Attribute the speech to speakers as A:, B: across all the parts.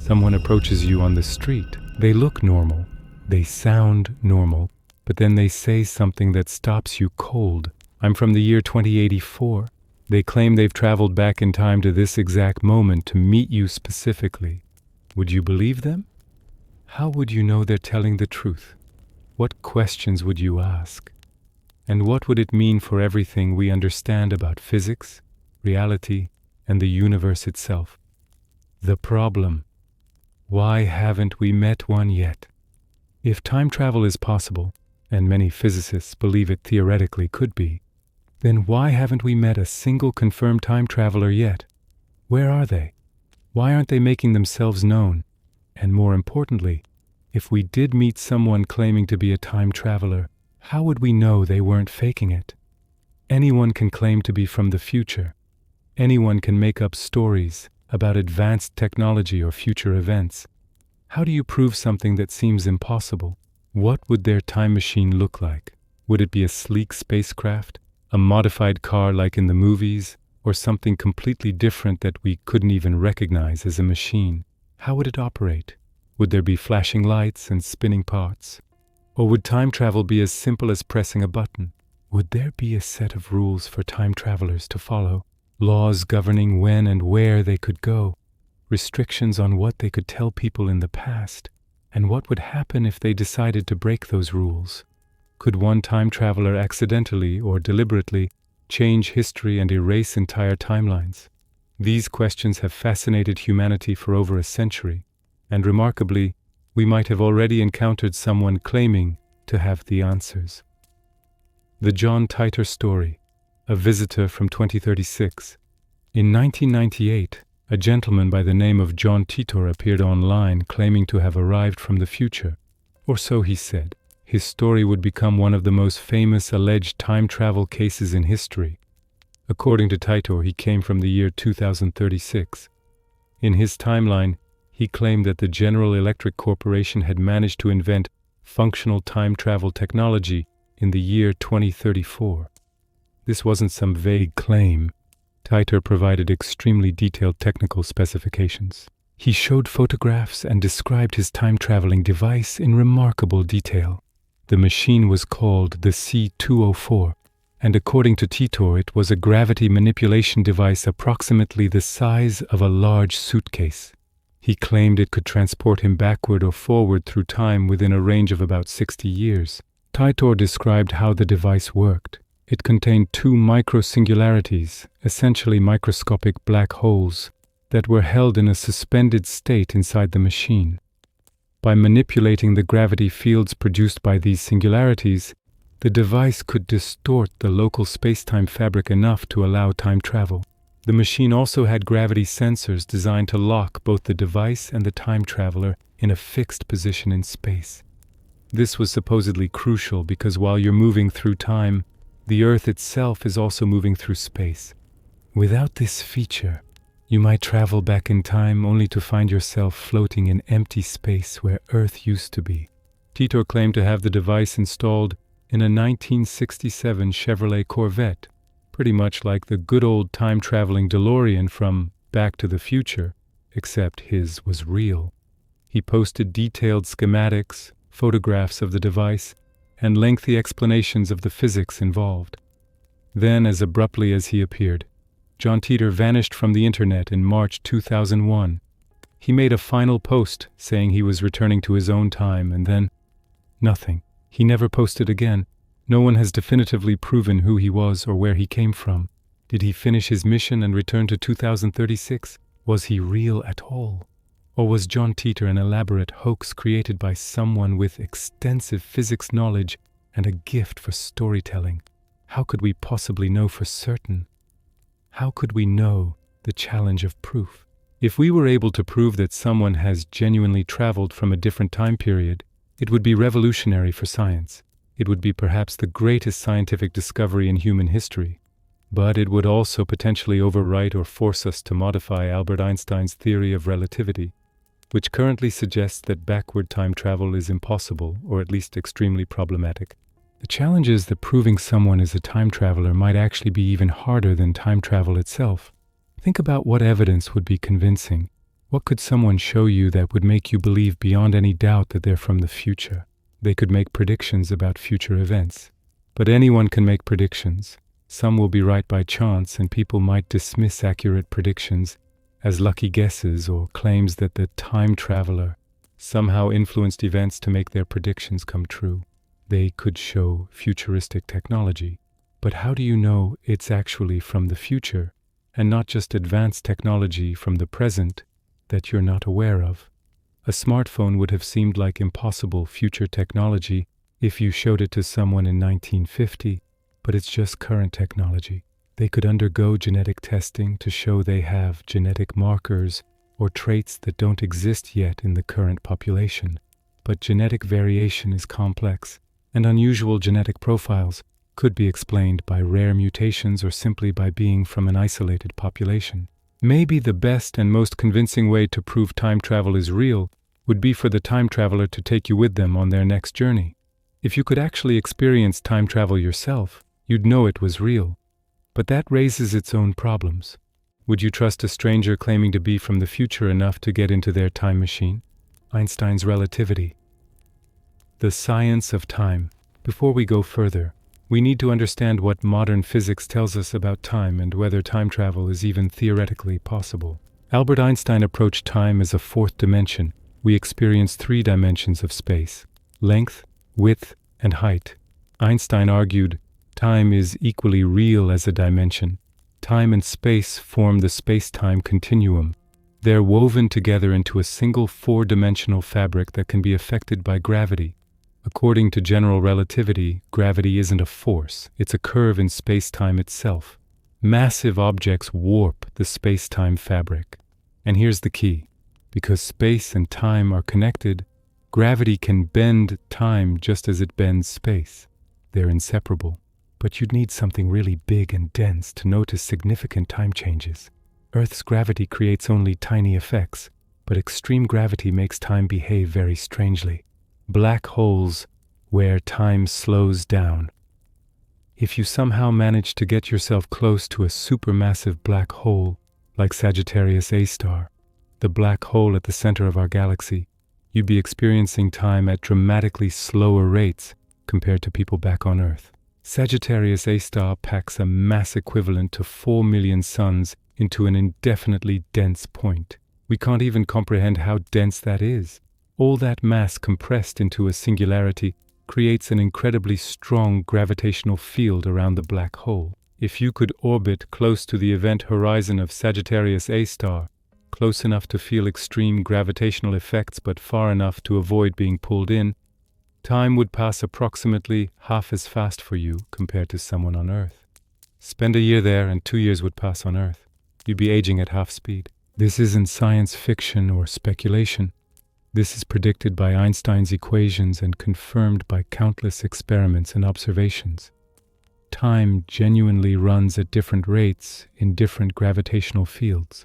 A: Someone approaches you on the street. They look normal. They sound normal. But then they say something that stops you cold. I'm from the year 2084. They claim they've traveled back in time to this exact moment to meet you specifically. Would you believe them? How would you know they're telling the truth? What questions would you ask? And what would it mean for everything we understand about physics, reality, and the universe itself? The problem: why haven't we met one yet? If time travel is possible, and many physicists believe it theoretically could be, then why haven't we met a single confirmed time traveler yet? Where are they? Why aren't they making themselves known? And more importantly, if we did meet someone claiming to be a time traveler, how would we know they weren't faking it? Anyone can claim to be from the future. Anyone can make up stories about advanced technology or future events. How do you prove something that seems impossible? What would their time machine look like? Would it be a sleek spacecraft, a modified car like in the movies, or something completely different that we couldn't even recognize as a machine? How would it operate? Would there be flashing lights and spinning parts? Or would time travel be as simple as pressing a button? Would there be a set of rules for time travelers to follow? Laws governing when and where they could go? Restrictions on what they could tell people in the past? And what would happen if they decided to break those rules? Could one time traveler accidentally or deliberately change history and erase entire timelines? These questions have fascinated humanity for over a century, and remarkably, we might have already encountered someone claiming to have the answers. The John Titor story, a visitor from 2036. In 1998, a gentleman by the name of John Titor appeared online claiming to have arrived from the future, or so he said. His story would become one of the most famous alleged time travel cases in history. According to Titor, he came from the year 2036. In his timeline, he claimed that the General Electric Corporation had managed to invent functional time travel technology in the year 2034. This wasn't some vague claim. Titor provided extremely detailed technical specifications. He showed photographs and described his time-traveling device in remarkable detail. The machine was called the C204, and according to Titor, it was a gravity manipulation device approximately the size of a large suitcase. He claimed it could transport him backward or forward through time within a range of about 60 years. Titor described how the device worked. It contained two microsingularities, essentially microscopic black holes, that were held in a suspended state inside the machine. By manipulating the gravity fields produced by these singularities, the device could distort the local space-time fabric enough to allow time travel. The machine also had gravity sensors designed to lock both the device and the time traveler in a fixed position in space. This was supposedly crucial because while you're moving through time, the Earth itself is also moving through space. Without this feature, you might travel back in time only to find yourself floating in empty space where Earth used to be. Titor claimed to have the device installed in a 1967 Chevrolet Corvette, pretty much like the good old time-traveling DeLorean from Back to the Future, except his was real. He posted detailed schematics, photographs of the device, and lengthy explanations of the physics involved. Then, as abruptly as he appeared, John Titor vanished from the internet in March 2001. He made a final post saying he was returning to his own time, and then nothing. He never posted again. No one has definitively proven who he was or where he came from. Did he finish his mission and return to 2036? Was he real at all? Or was John Titor an elaborate hoax created by someone with extensive physics knowledge and a gift for storytelling? How could we possibly know for certain? How could we know the challenge of proof? If we were able to prove that someone has genuinely traveled from a different time period, it would be revolutionary for science. It would be perhaps the greatest scientific discovery in human history. But it would also potentially overwrite or force us to modify Albert Einstein's theory of relativity, which currently suggests that backward time travel is impossible, or at least extremely problematic. The challenge is that proving someone is a time traveler might actually be even harder than time travel itself. Think about what evidence would be convincing. What could someone show you that would make you believe beyond any doubt that they're from the future? They could make predictions about future events. But anyone can make predictions. Some will be right by chance, and people might dismiss accurate predictions as lucky guesses or claims that the time traveler somehow influenced events to make their predictions come true. They could show futuristic technology. But how do you know it's actually from the future and not just advanced technology from the present that you're not aware of? A smartphone would have seemed like impossible future technology if you showed it to someone in 1950, but it's just current technology. They could undergo genetic testing to show they have genetic markers or traits that don't exist yet in the current population. But genetic variation is complex, and unusual genetic profiles could be explained by rare mutations or simply by being from an isolated population. Maybe the best and most convincing way to prove time travel is real would be for the time traveler to take you with them on their next journey. If you could actually experience time travel yourself, you'd know it was real. But that raises its own problems. Would you trust a stranger claiming to be from the future enough to get into their time machine? Einstein's relativity. The science of time. Before we go further, we need to understand what modern physics tells us about time and whether time travel is even theoretically possible. Albert Einstein approached time as a fourth dimension. We experience 3 dimensions of space: length, width, and height. Einstein argued, time is equally real as a dimension. Time and space form the space-time continuum. They're woven together into a single 4-dimensional fabric that can be affected by gravity. According to general relativity, gravity isn't a force, it's a curve in space-time itself. Massive objects warp the space-time fabric. And here's the key. Because space and time are connected, gravity can bend time just as it bends space. They're inseparable. But you'd need something really big and dense to notice significant time changes. Earth's gravity creates only tiny effects, but extreme gravity makes time behave very strangely. Black holes where time slows down. If you somehow manage to get yourself close to a supermassive black hole, like Sagittarius A star, the black hole at the center of our galaxy, you'd be experiencing time at dramatically slower rates compared to people back on Earth. Sagittarius A star packs a mass equivalent to 4 million suns into an indefinitely dense point. We can't even comprehend how dense that is. All that mass compressed into a singularity creates an incredibly strong gravitational field around the black hole. If you could orbit close to the event horizon of Sagittarius A star, close enough to feel extreme gravitational effects but far enough to avoid being pulled in, time would pass approximately half as fast for you compared to someone on Earth. Spend a year there and 2 years would pass on Earth. You'd be aging at half speed. This isn't science fiction or speculation. This is predicted by Einstein's equations and confirmed by countless experiments and observations. Time genuinely runs at different rates in different gravitational fields.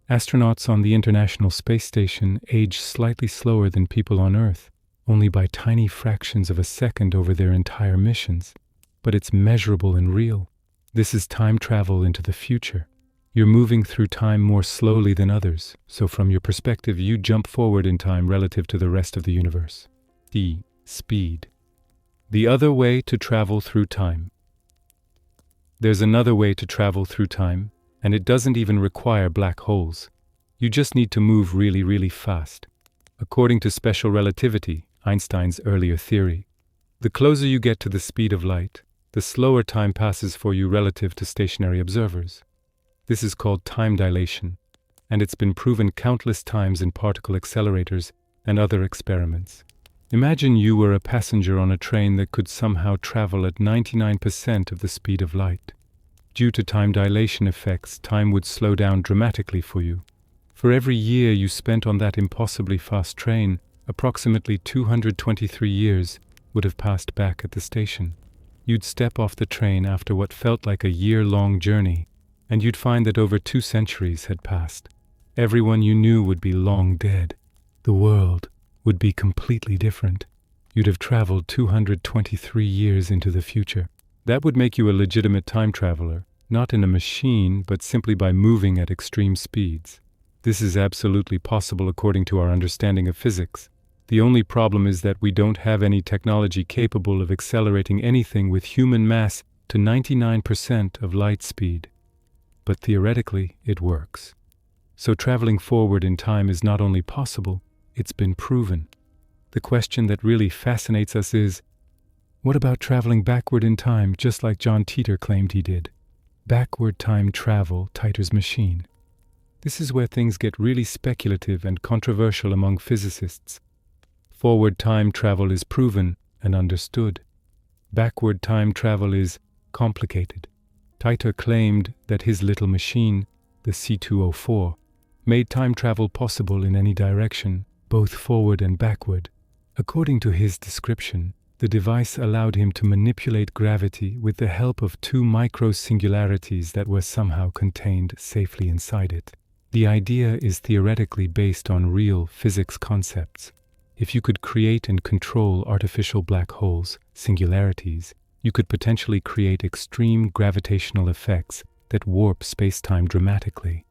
A: Astronauts on the International Space Station age slightly slower than people on Earth, only by tiny fractions of a second over their entire missions. But it's measurable and real. This is time travel into the future. You're moving through time more slowly than others, so from your perspective, you jump forward in time relative to the rest of the universe. D. Speed. The other way to travel through time. There's another way to travel through time, and it doesn't even require black holes. You just need to move really, really fast. According to special relativity, Einstein's earlier theory, the closer you get to the speed of light, the slower time passes for you relative to stationary observers. This is called time dilation, and it's been proven countless times in particle accelerators and other experiments. Imagine you were a passenger on a train that could somehow travel at 99% of the speed of light. Due to time dilation effects, time would slow down dramatically for you. For every year you spent on that impossibly fast train, approximately 223 years would have passed back at the station. You'd step off the train after what felt like a year-long journey, and you'd find that over 2 centuries had passed. Everyone you knew would be long dead. The world would be completely different. You'd have traveled 223 years into the future. That would make you a legitimate time traveler, not in a machine, but simply by moving at extreme speeds. This is absolutely possible according to our understanding of physics. The only problem is that we don't have any technology capable of accelerating anything with human mass to 99% of light speed. But theoretically, it works. So traveling forward in time is not only possible, it's been proven. The question that really fascinates us is, what about traveling backward in time, just like John Titor claimed he did? Backward time travel, Titor's machine. This is where things get really speculative and controversial among physicists. Forward time travel is proven and understood. Backward time travel is complicated. Titor claimed that his little machine, the C204, made time travel possible in any direction, both forward and backward. According to his description, the device allowed him to manipulate gravity with the help of two micro-singularities that were somehow contained safely inside it. The idea is theoretically based on real physics concepts. If you could create and control artificial black holes, singularities, you could potentially create extreme gravitational effects that warp space-time dramatically.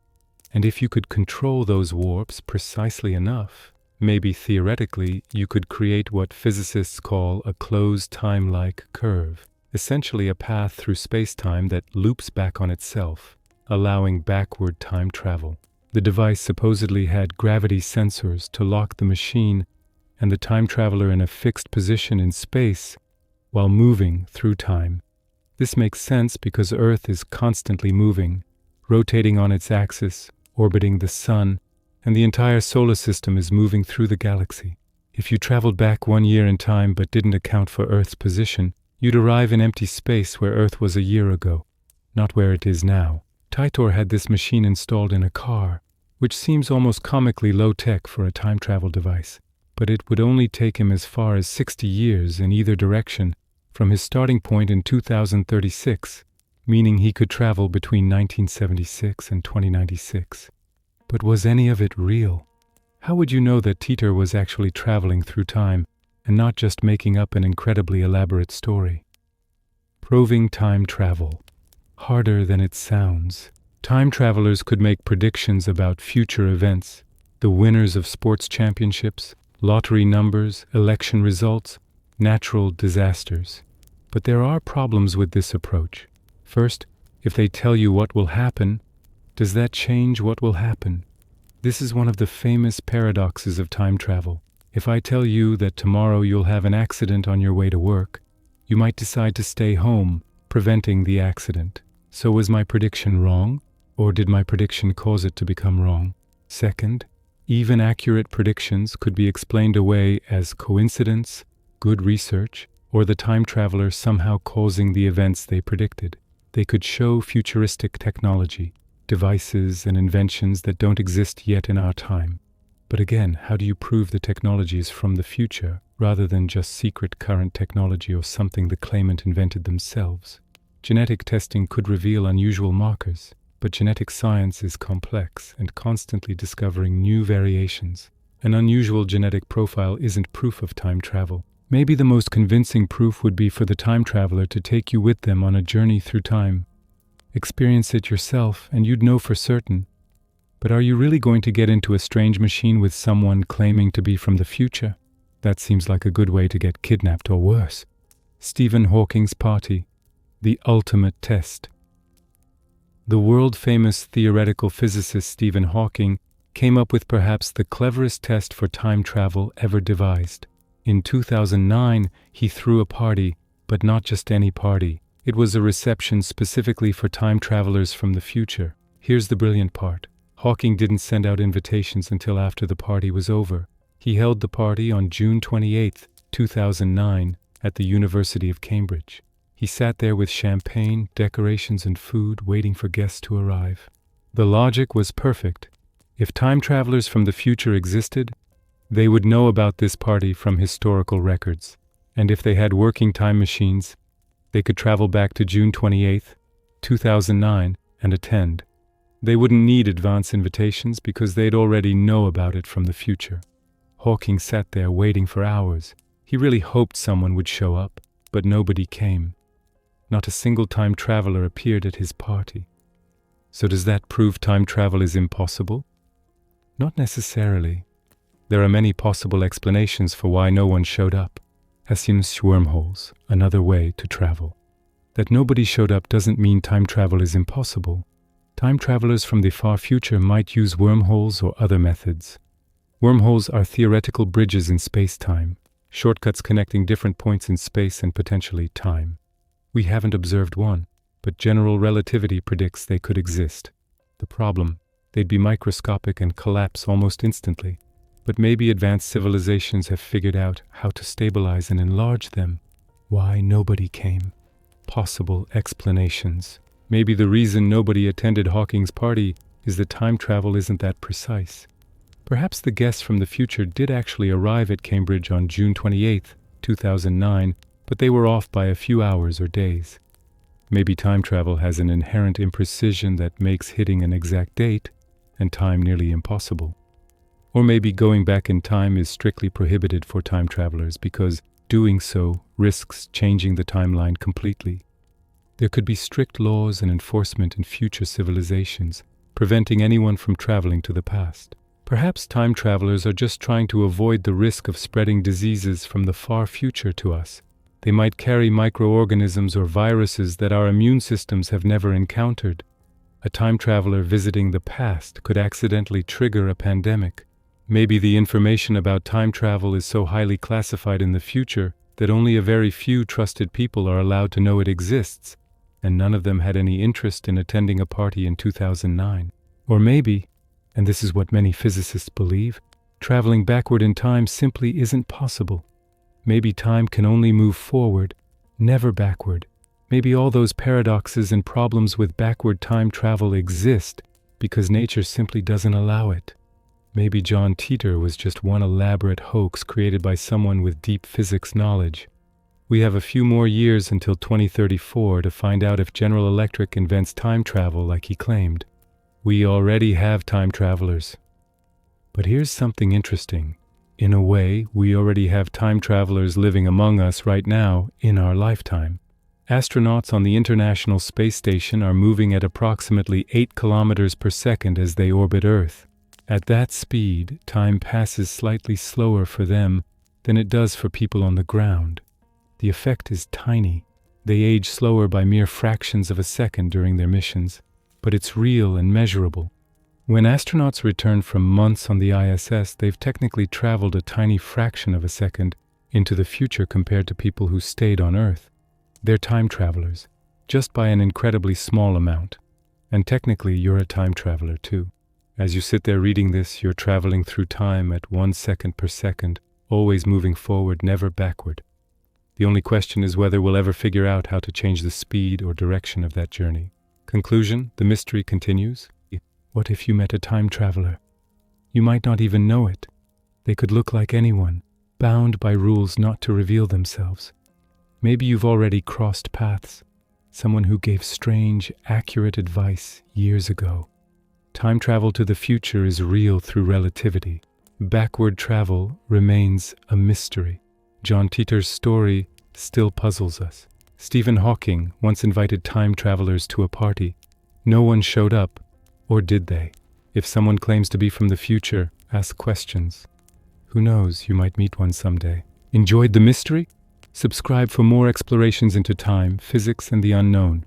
A: And if you could control those warps precisely enough, maybe theoretically you could create what physicists call a closed time-like curve, essentially a path through space-time that loops back on itself, allowing backward time travel. The device supposedly had gravity sensors to lock the machine and the time traveler in a fixed position in space while moving through time. This makes sense because Earth is constantly moving, rotating on its axis, orbiting the Sun, and the entire solar system is moving through the galaxy. If you traveled back 1 year in time but didn't account for Earth's position, you'd arrive in empty space where Earth was a year ago, not where it is now. Titor had this machine installed in a car, which seems almost comically low-tech for a time travel device. But it would only take him as far as 60 years in either direction from his starting point in 2036, meaning he could travel between 1976 and 2096. But was any of it real? How would you know that Titor was actually traveling through time and not just making up an incredibly elaborate story? Proving time travel. Harder than it sounds. Time travelers could make predictions about future events, the winners of sports championships, lottery numbers, election results, natural disasters. But there are problems with this approach. First, if they tell you what will happen, does that change what will happen? This is one of the famous paradoxes of time travel. If I tell you that tomorrow you'll have an accident on your way to work, you might decide to stay home, preventing the accident. So was my prediction wrong, or did my prediction cause it to become wrong? Second, even accurate predictions could be explained away as coincidence, good research, or the time traveler somehow causing the events they predicted. They could show futuristic technology, devices and inventions that don't exist yet in our time. But again, how do you prove the technology is from the future, rather than just secret current technology or something the claimant invented themselves? Genetic testing could reveal unusual markers, but genetic science is complex and constantly discovering new variations. An unusual genetic profile isn't proof of time travel. Maybe the most convincing proof would be for the time traveler to take you with them on a journey through time. Experience it yourself and you'd know for certain. But are you really going to get into a strange machine with someone claiming to be from the future? That seems like a good way to get kidnapped or worse. Stephen Hawking's party. The ultimate test. The world-famous theoretical physicist Stephen Hawking came up with perhaps the cleverest test for time travel ever devised. In 2009, he threw a party, but not just any party. It was a reception specifically for time travelers from the future. Here's the brilliant part. Hawking didn't send out invitations until after the party was over. He held the party on June 28, 2009, at the University of Cambridge. He sat there with champagne, decorations, and food, waiting for guests to arrive. The logic was perfect. If time travelers from the future existed, they would know about this party from historical records. And if they had working time machines, they could travel back to June 28, 2009, and attend. They wouldn't need advance invitations because they'd already know about it from the future. Hawking sat there waiting for hours. He really hoped someone would show up, but nobody came. Not a single time traveler appeared at his party. So does that prove time travel is impossible? Not necessarily. There are many possible explanations for why no one showed up. Hessian's wormholes, another way to travel. That nobody showed up doesn't mean time travel is impossible. Time travelers from the far future might use wormholes or other methods. Wormholes are theoretical bridges in space-time, shortcuts connecting different points in space and potentially time. We haven't observed one, but general relativity predicts they could exist. The problem, they'd be microscopic and collapse almost instantly. But maybe advanced civilizations have figured out how to stabilize and enlarge them. Why nobody came? Possible explanations. Maybe the reason nobody attended Hawking's party is that time travel isn't that precise. Perhaps the guests from the future did actually arrive at Cambridge on June 28, 2009, but they were off by a few hours or days. Maybe time travel has an inherent imprecision that makes hitting an exact date and time nearly impossible. Or maybe going back in time is strictly prohibited for time travelers because doing so risks changing the timeline completely. There could be strict laws and enforcement in future civilizations, preventing anyone from traveling to the past. Perhaps time travelers are just trying to avoid the risk of spreading diseases from the far future to us. They might carry microorganisms or viruses that our immune systems have never encountered. A time traveler visiting the past could accidentally trigger a pandemic. Maybe the information about time travel is so highly classified in the future that only a very few trusted people are allowed to know it exists, and none of them had any interest in attending a party in 2009. Or maybe, and this is what many physicists believe, traveling backward in time simply isn't possible. Maybe time can only move forward, never backward. Maybe all those paradoxes and problems with backward time travel exist because nature simply doesn't allow it. Maybe John Titor was just one elaborate hoax created by someone with deep physics knowledge. We have a few more years until 2034 to find out if General Electric invents time travel like he claimed. We already have time travelers. But here's something interesting. In a way, we already have time travelers living among us right now in our lifetime. Astronauts on the International Space Station are moving at approximately 8 kilometers per second as they orbit Earth. At that speed, time passes slightly slower for them than it does for people on the ground. The effect is tiny. They age slower by mere fractions of a second during their missions, but it's real and measurable. When astronauts return from months on the ISS, they've technically traveled a tiny fraction of a second into the future compared to people who stayed on Earth. They're time travelers, just by an incredibly small amount. And technically, you're a time traveler too. As you sit there reading this, you're traveling through time at 1 second per second, always moving forward, never backward. The only question is whether we'll ever figure out how to change the speed or direction of that journey. Conclusion, the mystery continues. What if you met a time traveler? You might not even know it. They could look like anyone, bound by rules not to reveal themselves. Maybe you've already crossed paths. Someone who gave strange, accurate advice years ago. Time travel to the future is real through relativity. Backward travel remains a mystery. John Titor's story still puzzles us. Stephen Hawking once invited time travelers to a party. No one showed up. Or did they? If someone claims to be from the future, ask questions. Who knows, you might meet one someday. Enjoyed the mystery? Subscribe for more explorations into time, physics, and the unknown.